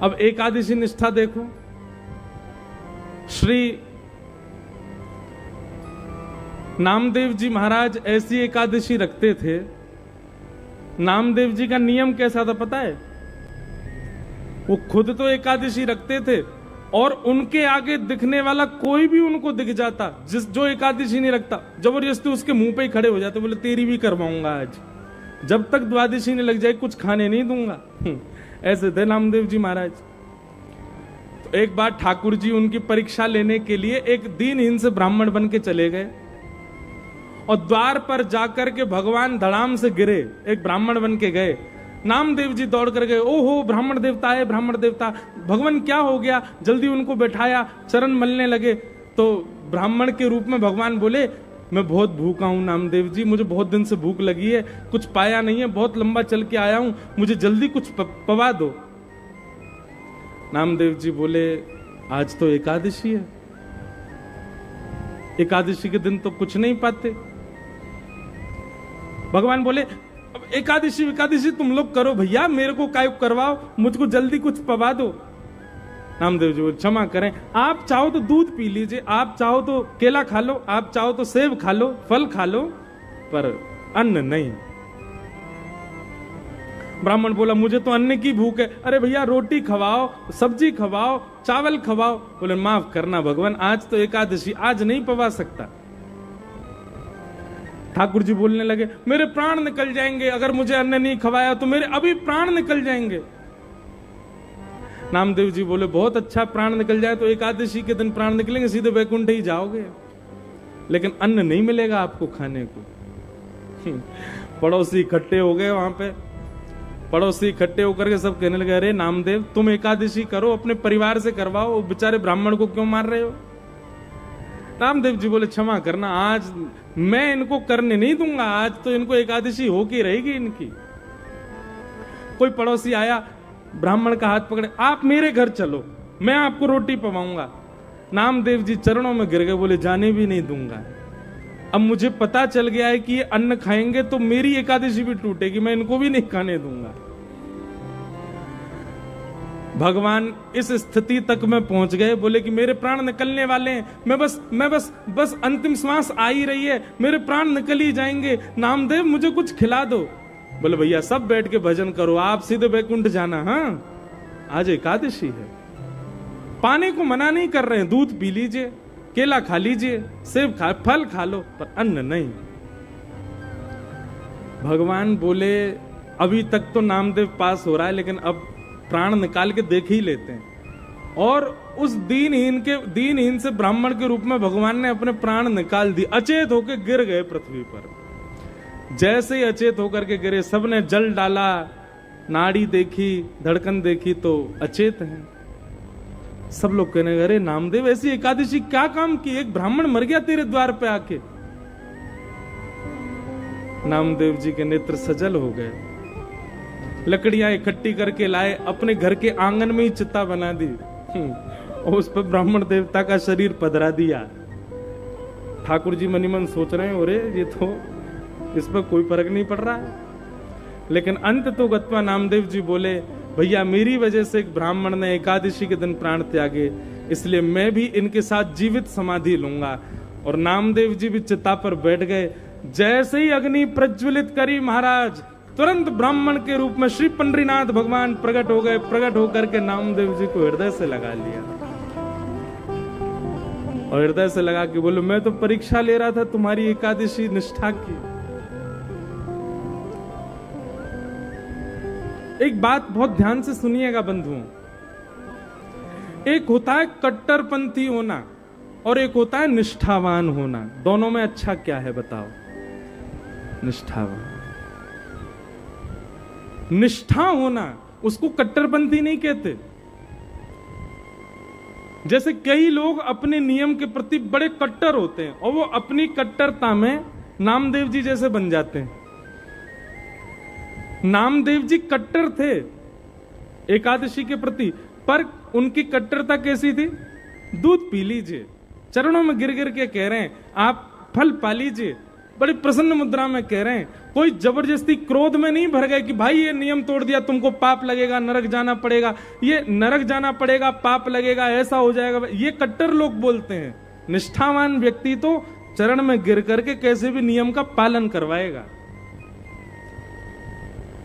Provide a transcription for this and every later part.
अब एकादशी निष्ठा देखो, श्री नामदेव जी महाराज ऐसी एकादशी रखते थे। नामदेव जी का नियम कैसा था पता है? वो खुद तो एकादशी रखते थे और उनके आगे दिखने वाला कोई भी उनको दिख जाता, जो एकादशी नहीं रखता, जबरदस्ती उसके मुंह पे ही खड़े हो जाते, बोले तेरी भी करवाऊंगा आज, जब तक द्वादशी नहीं लग जाए कुछ खाने नहीं दूंगा। ऐसे थे नामदेव जी महाराज। तो एक बार ठाकुर जी उनकी परीक्षा लेने के लिए एक दीनहीन से ब्राह्मण बन के चले गए और द्वार पर जाकर के भगवान धड़ाम से गिरे, एक ब्राह्मण बन के गए। नामदेव जी दौड़ कर गए, ओहो ब्राह्मण देवता है, ब्राह्मण देवता, भगवान क्या हो गया? जल्दी उनको बैठाया, चरण मलने लगे। तो ब्राह्मण के रूप में भगवान बोले, मैं बहुत भूखा हूं नामदेव जी, मुझे बहुत दिन से भूख लगी है, कुछ पाया नहीं है, बहुत लंबा चल के आया हूं, मुझे जल्दी कुछ पवा दो। नामदेव जी बोले, आज तो एकादशी है, एकादशी के दिन तो कुछ नहीं पाते। भगवान बोले, एकादशी तुम लोग करो भैया, मेरे को काय करवाओ, मुझको जल्दी कुछ पवा दो। नामदेव जी बोले, क्षमा करें, आप चाहो तो दूध पी लीजिए, आप चाहो तो केला खा लो, आप चाहो तो सेब खा लो, फल खा लो, पर अन्न नहीं। ब्राह्मण बोला, मुझे तो अन्न की भूख है। अरे भैया रोटी खवाओ, सब्जी खवाओ, चावल खवाओ। बोले, माफ करना भगवान, आज तो एकादशी, आज नहीं पवा सकता। ठाकुर जी बोलने लगे, मेरे प्राण निकल जाएंगे, अगर मुझे अन्न नहीं खवाया तो मेरे अभी प्राण निकल जाएंगे। नामदेव जी बोले, बहुत अच्छा, प्राण निकल जाए तो एकादशी के दिन प्राण निकलेंगे, सीधे वैकुंठ ही जाओगे, लेकिन अन्न नहीं मिलेगा आपको खाने को। पड़ोसी इकट्ठे हो गए वहां पे, पड़ोसी इकट्ठे होकर के सब कहने लगे, अरे नामदेव तुम एकादशी करो, अपने परिवार से करवाओ, वो बेचारे ब्राह्मण को क्यों मार रहे हो? नामदेव जी बोले, क्षमा करना, आज मैं इनको करने नहीं दूंगा, आज तो इनको एकादशी होके रहेगी इनकी। कोई पड़ोसी आया, ब्राह्मण का हाथ पकड़े, आप मेरे घर चलो, मैं आपको रोटी पवाऊंगा। नामदेव जी चरणों में गिर गए, बोले, जाने भी नहीं दूंगा। अब मुझे पता चल गया है कि ये अन्न खाएंगे तो मेरी एकादशी भी टूटेगी, मैं इनको भी नहीं खाने दूंगा। भगवान इस स्थिति तक में पहुंच गए, बोले कि मेरे प्राण निकलने वाले हैं, मैं बस अंतिम श्वास आ ही रही है, मेरे प्राण निकल ही जाएंगे, नामदेव मुझे कुछ खिला दो। बोले, भैया सब बैठ के भजन करो, आप सीधे वैकुंठ जाना, हाँ आज एकादशी है। पानी को मना नहीं कर रहे हैं, दूध पी लीजिए, केला खा लीजिए, सेब खा, फल खा लो, पर अन्न नहीं। भगवान बोले, अभी तक तो नामदेव पास हो रहा है, लेकिन अब प्राण निकाल के देख ही लेते हैं। और उस दीनहीन से ब्राह्मण के रूप में भगवान ने अपने प्राण निकाल दिए, अचेत होकर गिर गए पृथ्वी पर। जैसे ही अचेत होकर के गिरे, सबने जल डाला, नाड़ी देखी, धड़कन देखी तो अचेत हैं। सब लोग कहने लगे, अरे नामदेव ऐसी एकादशी क्या काम की, एक ब्राह्मण मर गया तेरे द्वार पे आके। नामदेव जी के नेत्र सजल हो गए, लकड़ियां इकट्ठी करके लाए, अपने घर के आंगन में ही चिता बना दी और उस पर ब्राह्मण देवता का शरीर पधरा दिया। ठाकुर जी मनी मन सोच रहे हैं, अरे ये तो इस पर कोई फर्क नहीं पड़ रहा है। लेकिन अंत तो गत्वा नामदेव जी बोले, भैया मेरी वजह से एक ब्राह्मण ने एकादशी के दिन प्राण त्यागे, इसलिए मैं भी इनके साथ जीवित समाधि लूंगा। और नामदेव जी भी चिता पर बैठ गए। जैसे ही अग्नि प्रज्वलित करी महाराज, तुरंत ब्राह्मण के रूप में श्री पंडरीनाथ भगवान प्रकट हो गए। प्रकट होकर के नामदेव जी को हृदय से लगा लिया और हृदय से लगा के बोले, मैं तो परीक्षा ले रहा था तुम्हारी एकादशी निष्ठा की। एक बात बहुत ध्यान से सुनिएगा बंधुओं, एक होता है कट्टरपंथी होना और एक होता है निष्ठावान होना। दोनों में अच्छा क्या है बताओ? निष्ठावान। निष्ठा होना, उसको कट्टरपंथी नहीं कहते। जैसे कई लोग अपने नियम के प्रति बड़े कट्टर होते हैं और वो अपनी कट्टरता में नामदेव जी जैसे बन जाते हैं। नामदेव जी कट्टर थे एकादशी के प्रति, पर उनकी कट्टरता कैसी थी? दूध पी लीजिए, चरणों में गिर गिर के कह रहे हैं आप फल पा लीजिए, बड़ी प्रसन्न मुद्रा में कह रहे हैं, कोई जबरदस्ती क्रोध में नहीं भर गए कि भाई ये नियम तोड़ दिया, तुमको पाप लगेगा, नरक जाना पड़ेगा, ये नरक जाना पड़ेगा, पाप लगेगा, ऐसा हो जाएगा। ये कट्टर लोग बोलते हैं। निष्ठावान व्यक्ति तो चरण में गिर करके कैसे भी नियम का पालन करवाएगा।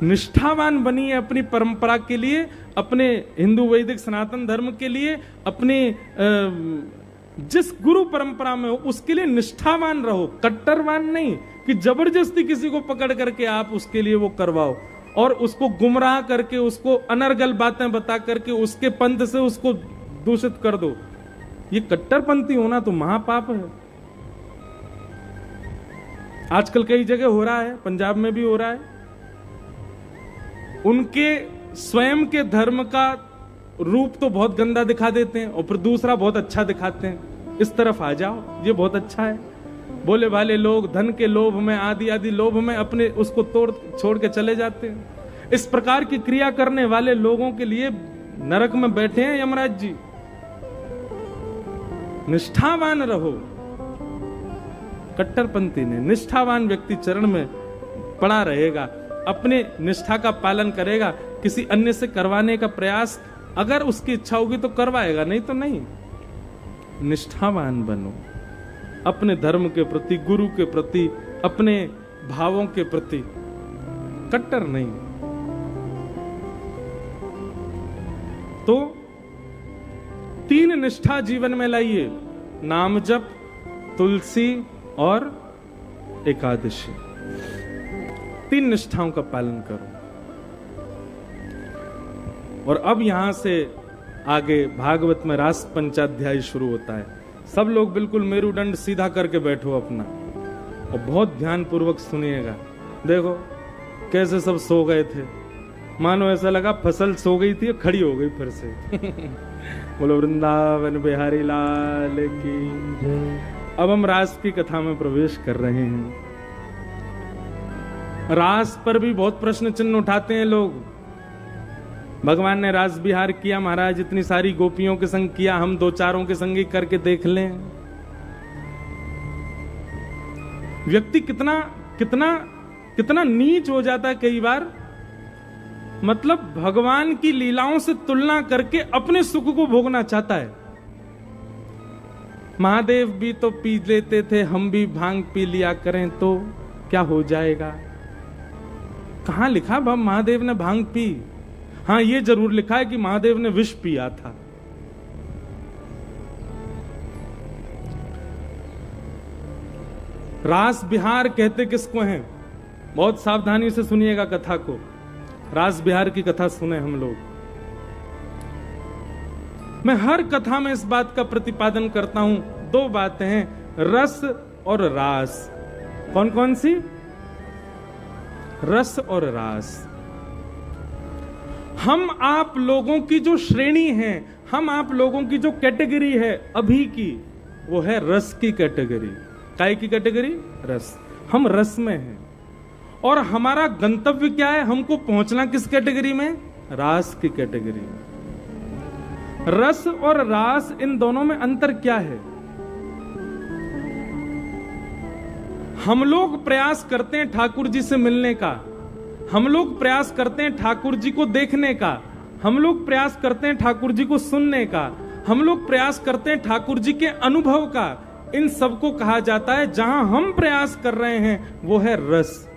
निष्ठावान बनिए अपनी परंपरा के लिए, अपने हिंदू वैदिक सनातन धर्म के लिए, अपने जिस गुरु परंपरा में हो उसके लिए निष्ठावान रहो, कट्टरवान नहीं कि जबरदस्ती किसी को पकड़ करके आप उसके लिए वो करवाओ और उसको गुमराह करके, उसको अनर्गल बातें बता करके उसके पंथ से उसको दूषित कर दो। ये कट्टरपंथी होना तो महापाप है। आजकल कई जगह हो रहा है, पंजाब में भी हो रहा है। उनके स्वयं के धर्म का रूप तो बहुत गंदा दिखा देते हैं और फिर दूसरा बहुत अच्छा दिखाते हैं। इस तरफ आ जाओ, ये बहुत अच्छा है। बोले भाले लोग धन के लोभ में, आदि आदि लोभ में अपने उसको छोड़ के चले जाते हैं। इस प्रकार की क्रिया करने वाले लोगों के लिए नरक में बैठे हैं यमराज जी। निष्ठावान रहो। कट्टरपंथी ने, निष्ठावान व्यक्ति चरण में पड़ा रहेगा, अपने निष्ठा का पालन करेगा, किसी अन्य से करवाने का प्रयास अगर उसकी इच्छा होगी तो करवाएगा, नहीं तो नहीं। निष्ठावान बनो अपने धर्म के प्रति, गुरु के प्रति, अपने भावों के प्रति, कट्टर नहीं। तो 3 निष्ठा जीवन में लाइए, नाम जप, तुलसी और एकादशी। 3 निष्ठाओं का पालन करो। और अब यहां से आगे भागवत में रास पंचाध्याय शुरू होता है। सब लोग बिल्कुल मेरुदंड सीधा करके बैठो अपना और बहुत ध्यान पूर्वक सुनिएगा। देखो कैसे सब सो गए थे, मानो ऐसा लगा फसल सो गई थी, खड़ी हो गई फिर से। बोलो वृंदावन बिहारी लाल की। अब हम रास की कथा में प्रवेश कर रहे हैं। रास पर भी बहुत प्रश्न चिन्ह उठाते हैं लोग। भगवान ने रास विहार किया महाराज, इतनी सारी गोपियों के संग किया, हम 2-4 के संग ही करके देख लें। व्यक्ति कितना कितना कितना नीच हो जाता है कई बार। मतलब भगवान की लीलाओं से तुलना करके अपने सुख को भोगना चाहता है। महादेव भी तो पी लेते थे, हम भी भांग पी लिया करें तो क्या हो जाएगा। कहां लिखा महादेव ने भांग पी? हाँ, ये जरूर लिखा है कि महादेव ने विष पिया था। रास बिहार कहते किसको हैं? बहुत सावधानी से सुनिएगा कथा को। रास बिहार की कथा सुने हम लोग। मैं हर कथा में इस बात का प्रतिपादन करता हूं। 2 बातें हैं, रस और रास। कौन कौन सी? रस और रास। हम आप लोगों की जो श्रेणी है, हम आप लोगों की जो कैटेगरी है अभी की, वो है रस की कैटेगरी। काय की कैटेगरी? रस। हम रस में हैं। और हमारा गंतव्य क्या है? हमको पहुंचना किस कैटेगरी में? रास की कैटेगरी। रस और रास, इन दोनों में अंतर क्या है? हम लोग प्रयास करते हैं ठाकुर जी से मिलने का, हम लोग प्रयास करते हैं ठाकुर जी को देखने का, हम लोग प्रयास करते हैं ठाकुर जी को सुनने का, हम लोग प्रयास करते हैं ठाकुर जी के अनुभव का। इन सबको कहा जाता है, जहां हम प्रयास कर रहे हैं वो है रस।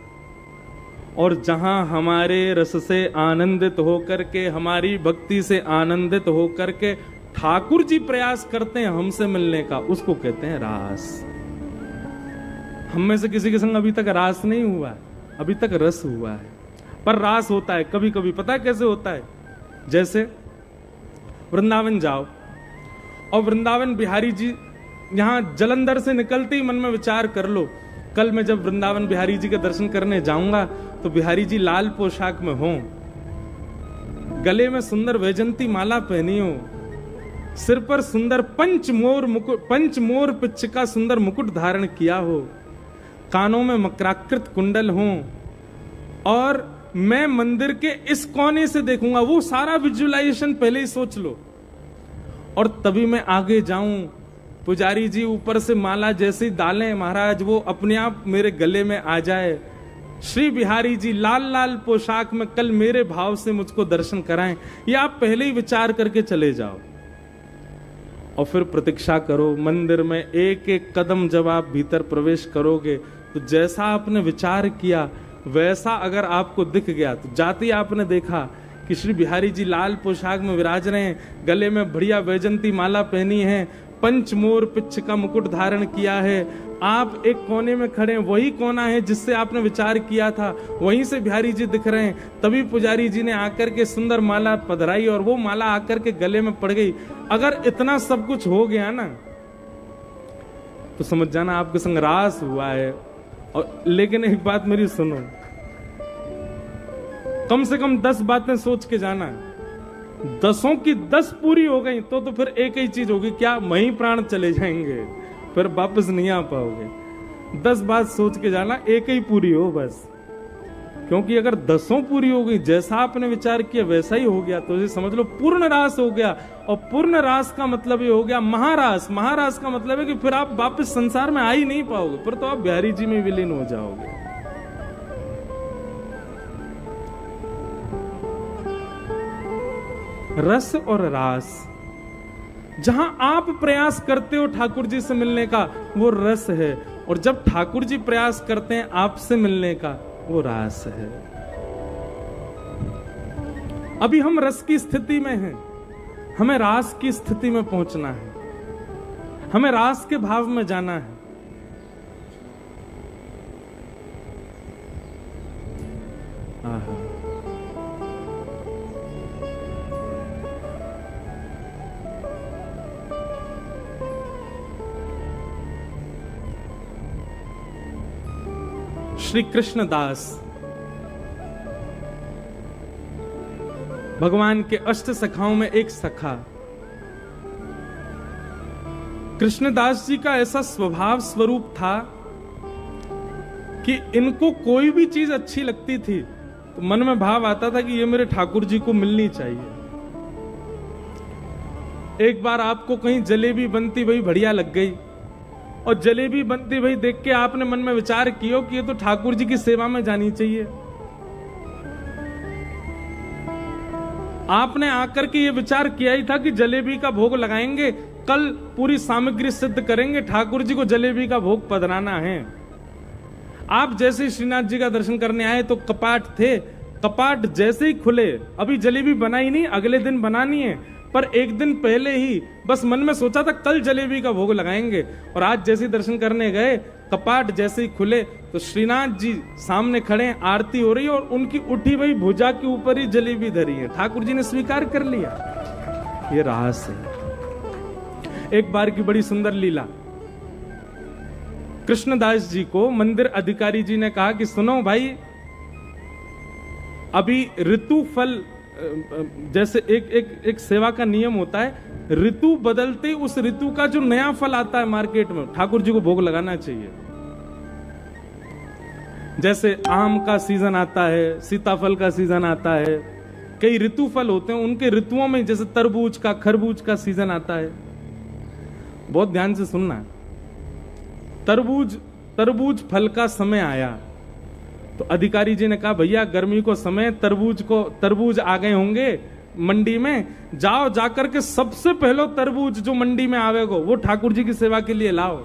और जहां हमारे रस से आनंदित होकर के, हमारी भक्ति से आनंदित होकर के ठाकुर जी प्रयास करते हैं हमसे मिलने का, उसको कहते हैं रास। हम में से किसी के संग अभी तक रास नहीं हुआ है, अभी तक रस हुआ है। पर रास होता है कभी कभी। पता है कैसे होता है? जैसे वृंदावन जाओ और वृंदावन बिहारी जी, यहां जलंधर से निकलते ही मन में विचार कर लो, कल मैं जब वृंदावन बिहारी जी के दर्शन करने जाऊंगा तो बिहारी जी लाल पोशाक में हो, गले में सुंदर वैजंती माला पहनी हो, सिर पर सुंदर पंच मोर पिच्छ का सुंदर मुकुट धारण किया हो, कानों में मकराकृत कुंडल हो, और मैं मंदिर के इस कोने से देखूंगा। वो सारा विजुअलाइजेशन पहले ही सोच लो। और तभी मैं आगे जाऊं पुजारी जी ऊपर से माला जैसी डालें महाराज वो अपने आप मेरे गले में आ जाए। श्री बिहारी जी लाल लाल पोशाक में कल मेरे भाव से मुझको दर्शन कराएं। ये आप पहले ही विचार करके चले जाओ और फिर प्रतीक्षा करो। मंदिर में एक एक कदम जब आप भीतर प्रवेश करोगे तो जैसा आपने विचार किया वैसा अगर आपको दिख गया तो जाते ही आपने देखा कि श्री बिहारी जी लाल पोशाक में विराज रहे हैं, गले में बढ़िया वैजंती माला पहनी है, पंचमोर पिच्छ का मुकुट धारण किया है। आप एक कोने में खड़े हैं, वही कोना है जिससे आपने विचार किया था, वहीं से बिहारी जी दिख रहे हैं। तभी पुजारी जी ने आकर के सुंदर माला पधराई और वो माला आकर के गले में पड़ गई। अगर इतना सब कुछ हो गया ना तो समझ जाना आपके संग रास हुआ है। और लेकिन एक बात मेरी सुनो, कम से कम 10 बातें सोच के जाना। 10 की 10 पूरी हो गई तो फिर एक ही चीज होगी, क्या वहीं प्राण चले जाएंगे, फिर वापस नहीं आ पाओगे। 10 बात सोच के जाना, एक ही पूरी हो बस। क्योंकि अगर 10 पूरी हो गई, जैसा आपने विचार किया वैसा ही हो गया, तो ये समझ लो पूर्ण रास हो गया। और पूर्ण रास का मतलब ये हो गया महारास। महारास का मतलब है कि फिर आप वापस संसार में आ ही नहीं पाओगे, फिर तो आप बिहारी जी में विलीन हो जाओगे। रस और रास, जहां आप प्रयास करते हो ठाकुर जी से मिलने का वो रस है, और जब ठाकुर जी प्रयास करते हैं आपसे मिलने का वो रास है। अभी हम रस की स्थिति में हैं, हमें रास की स्थिति में पहुंचना है, हमें रास के भाव में जाना है। आहा, श्री कृष्णदास भगवान के अष्ट सखाओं में एक सखा। कृष्णदास जी का ऐसा स्वभाव स्वरूप था कि इनको कोई भी चीज अच्छी लगती थी तो मन में भाव आता था कि ये मेरे ठाकुर जी को मिलनी चाहिए। एक बार आपको कहीं जलेबी बनती हुई बढ़िया लग गई, और जलेबी बनती हुई देख के आपने मन में विचार किया कि ये तो ठाकुर जी की सेवा में जानी चाहिए। आपने आकर के ये विचार किया ही था कि जलेबी का भोग लगाएंगे, कल पूरी सामग्री सिद्ध करेंगे, ठाकुर जी को जलेबी का भोग पधराना है। आप जैसे श्रीनाथ जी का दर्शन करने आए तो कपाट थे, कपाट जैसे ही खुले, अभी जलेबी बनाई नहीं, अगले दिन बनानी है, पर एक दिन पहले ही बस मन में सोचा था कल जलेबी का भोग लगाएंगे। और आज जैसे दर्शन करने गए, कपाट जैसे ही खुले तो श्रीनाथ जी सामने खड़े हैं, आरती हो रही है, और उनकी उठी हुई भुजा के ऊपर ही जलेबी धरी है। ठाकुर जी ने स्वीकार कर लिया। ये रास है। एक बार की बड़ी सुंदर लीला, कृष्णदास जी को मंदिर अधिकारी जी ने कहा कि सुनो भाई, अभी ऋतु फल, जैसे एक सेवा का नियम होता है, ऋतु बदलते उस ऋतु का जो नया फल आता है मार्केट में, ठाकुर जी को भोग लगाना चाहिए। जैसे आम का सीजन आता है, सीताफल का सीजन आता है, कई ऋतु फल होते हैं, उनके ऋतुओं में जैसे तरबूज का, खरबूज का सीजन आता है। बहुत ध्यान से सुनना, तरबूज फल का समय आया तो अधिकारी जी ने कहा भैया गर्मी को समय, तरबूज आ गए होंगे मंडी में, जाओ जाकर के सबसे पहले तरबूज जो मंडी में आवेगो वो ठाकुर जी की सेवा के लिए लाओ।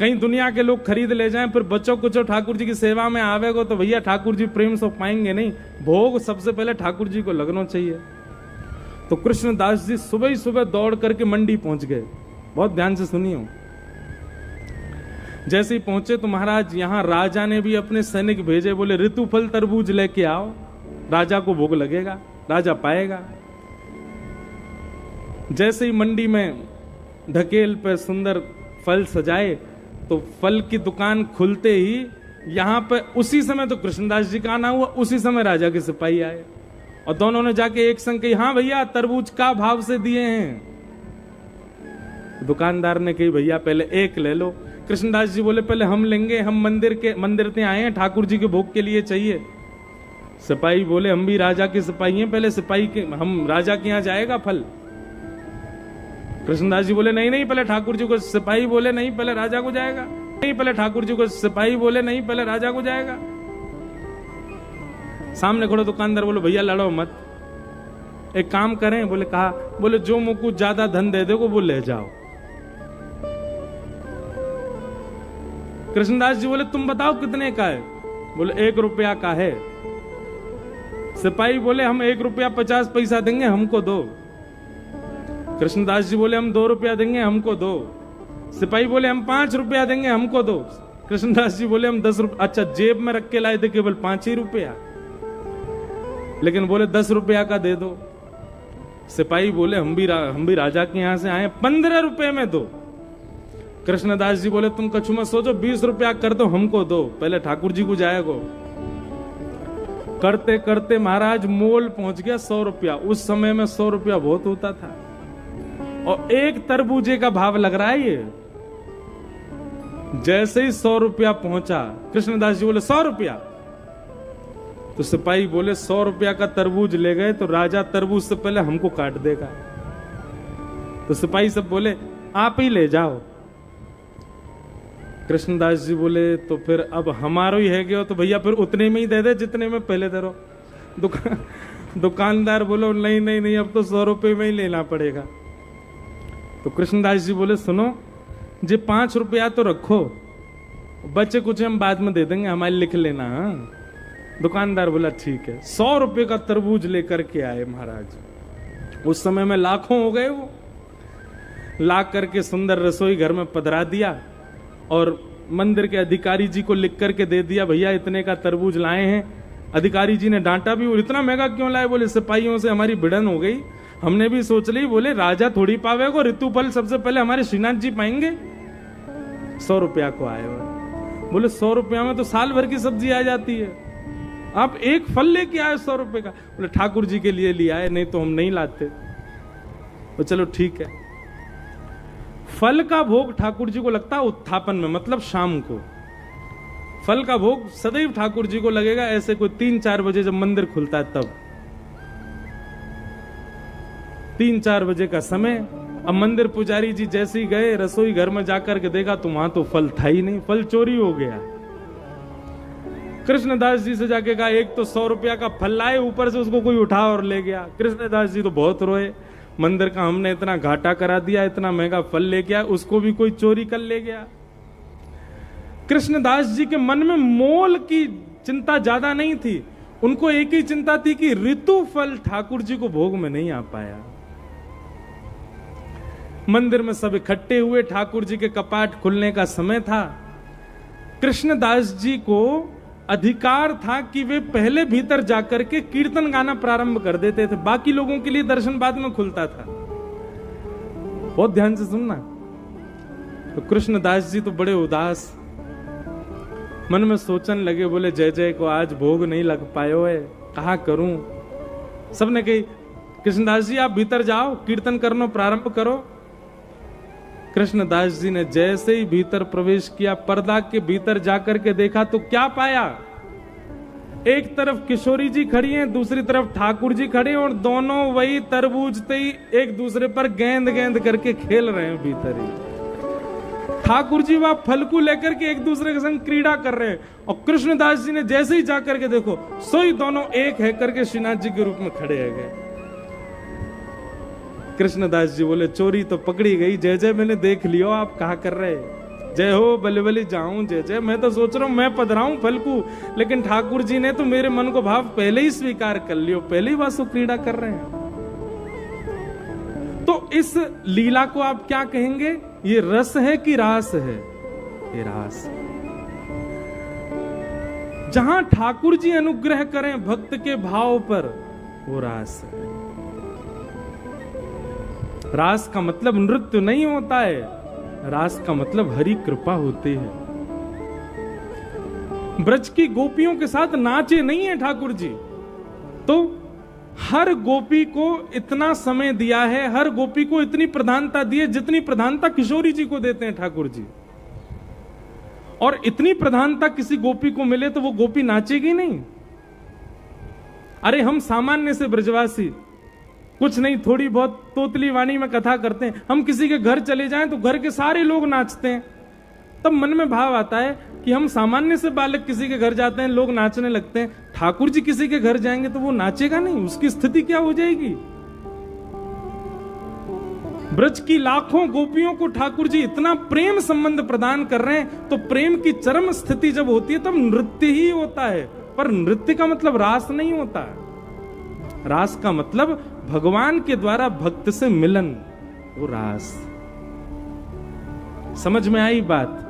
कहीं दुनिया के लोग खरीद ले जाएं, फिर बच्चों कुछ ठाकुर जी की सेवा में आवेगो तो भैया ठाकुर जी प्रेम से पाएंगे नहीं, भोग सबसे पहले ठाकुर जी को लगना चाहिए। तो कृष्णदास जी सुबह ही सुबह दौड़ करके मंडी पहुंच गए। बहुत ध्यान से सुनिए। जैसे ही पहुंचे तो महाराज यहां राजा ने भी अपने सैनिक भेजे, बोले ऋतुफल तरबूज लेके आओ, राजा को भोग लगेगा, राजा पाएगा। जैसे ही मंडी में ढकेल पे सुंदर फल सजाए तो फल की दुकान खुलते ही यहां पे उसी समय तो कृष्णदास जी का आना हुआ, उसी समय राजा के सिपाही आए और दोनों ने जाके एक संग कही, हाँ भैया तरबूज का भाव से दिए हैं। दुकानदार ने कही भैया पहले एक ले लो। कृष्णदास जी बोले पहले हम लेंगे, हम मंदिर से आए हैं, ठाकुर जी के भोग के लिए चाहिए। सिपाही बोले हम भी राजा के सिपाही हैं, पहले सिपाही के, हम राजा के यहाँ जाएगा फल। कृष्णदास जी बोले नहीं नहीं, पहले ठाकुर जी को। सिपाही बोले नहीं, पहले राजा को जाएगा। नहीं, पहले ठाकुर जी को। सिपाही बोले नहीं, पहले राजा को जाएगा। सामने खड़ो दुकानदार बोले भैया लड़ो मत, एक काम करें। बोले कहा? बोले जो मुझको ज्यादा धन दे देगो वो ले जाओ। कृष्णदास जी बोले तुम बताओ कितने का है? बोले 1 रुपया का है। सिपाही बोले हम 1 रुपया 50 पैसा देंगे, हमको दो। कृष्णदास जी बोले हम 2 रुपया देंगे, हमको दो। सिपाही बोले हम 5 रुपया देंगे, हमको दो। कृष्णदास जी बोले हम 10 रुपया। अच्छा, जेब में रख के लाए थे केवल 5 ही रुपया, लेकिन बोले 10 रुपया का दे दो। सिपाही बोले हम भी राजा के यहां से आए, 15 रुपए में दो। कृष्णदास जी बोले तुम कछु मत सोचो, 20 रुपया कर दो, हमको दो, पहले ठाकुर जी को जाएगो। करते करते महाराज मोल पहुंच गया 100 रुपया। उस समय में 100 रुपया बहुत होता था, और 1 तरबूजे का भाव लग रहा है ये। जैसे ही 100 रुपया पहुंचा, कृष्णदास जी बोले 100 रुपया। तो सिपाही बोले 100 रुपया का तरबूज ले गए तो राजा तरबूज से पहले हमको काट देगा। तो सिपाही सब बोले आप ही ले जाओ। कृष्णदास जी बोले तो फिर अब हमारा ही है गया, तो भैया फिर उतने में ही दे दे जितने में पहले दे रहो। दुकानदार बोलो नहीं नहीं नहीं, अब तो 100 रुपये में ही लेना पड़ेगा। तो कृष्णदास जी बोले सुनो जी, 5 रुपया तो रखो, बच्चे कुछ हम बाद में दे देंगे, हमारे लिख लेना। हाँ? दुकानदार बोला ठीक है। 100 रुपये का तरबूज लेकर के आए महाराज। उस समय में लाखों हो गए वो। ला करके सुंदर रसोई घर में पधरा दिया और मंदिर के अधिकारी जी को लिख करके दे दिया, भैया इतने का तरबूज लाए हैं। अधिकारी जी ने डांटा भी, और इतना महंगा क्यों लाए? बोले सिपाहियों से हमारी भिड़न हो गई, हमने भी सोच ली। बोले राजा थोड़ी पावेगा, ऋतुफल सबसे पहले हमारे श्रीनाथ जी पाएंगे। 100 रुपया को आए हो। बोले 100 रुपया में तो साल भर की सब्जी आ जाती है, आप एक फल लेके आए 100 रुपए का। बोले ठाकुर जी के लिए लिया है, नहीं तो हम नहीं लाते। तो चलो ठीक है। फल का भोग ठाकुर जी को लगता है उत्थापन में, मतलब शाम को। फल का भोग सदैव ठाकुर जी को लगेगा ऐसे कोई 3-4 बजे जब मंदिर खुलता है तब। 3-4 बजे का समय। अब मंदिर पुजारी जी जैसे ही गए रसोई घर में जाकर के देखा तो वहां तो फल था ही नहीं, फल चोरी हो गया। कृष्णदास जी से जाके कहा एक तो 100 रुपया का फल लाए, ऊपर से उसको कोई उठा और ले गया। कृष्णदास जी तो बहुत रोए, मंदिर का हमने इतना घाटा करा दिया, इतना महंगा फल ले गया, उसको भी कोई चोरी कर ले गया। कृष्णदास जी के मन में मोल की चिंता ज्यादा नहीं थी, उनको एक ही चिंता थी कि ऋतु फल ठाकुर जी को भोग में नहीं आ पाया। मंदिर में सब इकट्ठे हुए, ठाकुर जी के कपाट खुलने का समय था। कृष्णदास जी को अधिकार था कि वे पहले भीतर जाकर के कीर्तन गाना प्रारंभ कर देते थे, बाकी लोगों के लिए दर्शन बाद में खुलता था। बहुत ध्यान से सुनना। तो कृष्णदास जी तो बड़े उदास, मन में सोचने लगे, बोले जय जय को आज भोग नहीं लग पायो है, कहा करूं। सबने कही कृष्णदास जी आप भीतर जाओ, कीर्तन करना प्रारंभ करो। कृष्णदास जी ने जैसे ही भीतर प्रवेश किया, पर्दा के भीतर जाकर के देखा तो क्या पाया? एक तरफ किशोरी जी खड़ी हैं, दूसरी तरफ ठाकुर जी खड़े हैं, और दोनों वही तरबूजते ही एक दूसरे पर गेंद गेंद करके खेल रहे हैं भीतर ही। ठाकुर जी वहां फल को लेकर के एक दूसरे के संग क्रीड़ा कर रहे हैं, और कृष्णदास जी ने जैसे ही जाकर के देखो सोई दोनों एक है करके श्रीनाथ जी के रूप में खड़े है गए। कृष्णदास जी बोले चोरी तो पकड़ी गई, जय जय मैंने देख लियो, आप कहा कर रहे, जय हो बले बले जाऊं जय जय। मैं तो सोच रहा हूं मैं पधराऊं फलकू, लेकिन ठाकुर जी ने तो मेरे मन को भाव पहले ही स्वीकार कर लियो, पहले ही वासु क्रीड़ा कर रहे हैं। तो इस लीला को आप क्या कहेंगे? ये रस है कि रास है? ये रास। जहां ठाकुर जी अनुग्रह करें भक्त के भाव पर, वो रास है। रास का मतलब नृत्य नहीं होता है, रास का मतलब हरि कृपा होती है। ब्रज की गोपियों के साथ नाचे नहीं है ठाकुर जी, तो हर गोपी को इतना समय दिया है, हर गोपी को इतनी प्रधानता दी है जितनी प्रधानता किशोरी जी को देते हैं ठाकुर जी। और इतनी प्रधानता किसी गोपी को मिले तो वो गोपी नाचेगी नहीं। अरे हम सामान्य से ब्रजवासी, कुछ नहीं, थोड़ी बहुत तोतली वाणी में कथा करते हैं। हम किसी के घर चले जाएं तो घर के सारे लोग नाचते हैं। तब मन में भाव आता है कि हम सामान्य से बालक किसी के घर जाते हैं, लोग नाचने लगते हैं, ठाकुर जी किसी के घर जाएंगे तो वो नाचेगा नहीं? उसकी स्थिति क्या हो जाएगी? ब्रज की लाखों गोपियों को ठाकुर जी इतना प्रेम संबंध प्रदान कर रहे हैं, तो प्रेम की चरम स्थिति जब होती है तब नृत्य ही होता है। पर नृत्य का मतलब रास नहीं होता है। रास का मतलब भगवान के द्वारा भक्त से मिलन, वो रास। समझ में आई बात?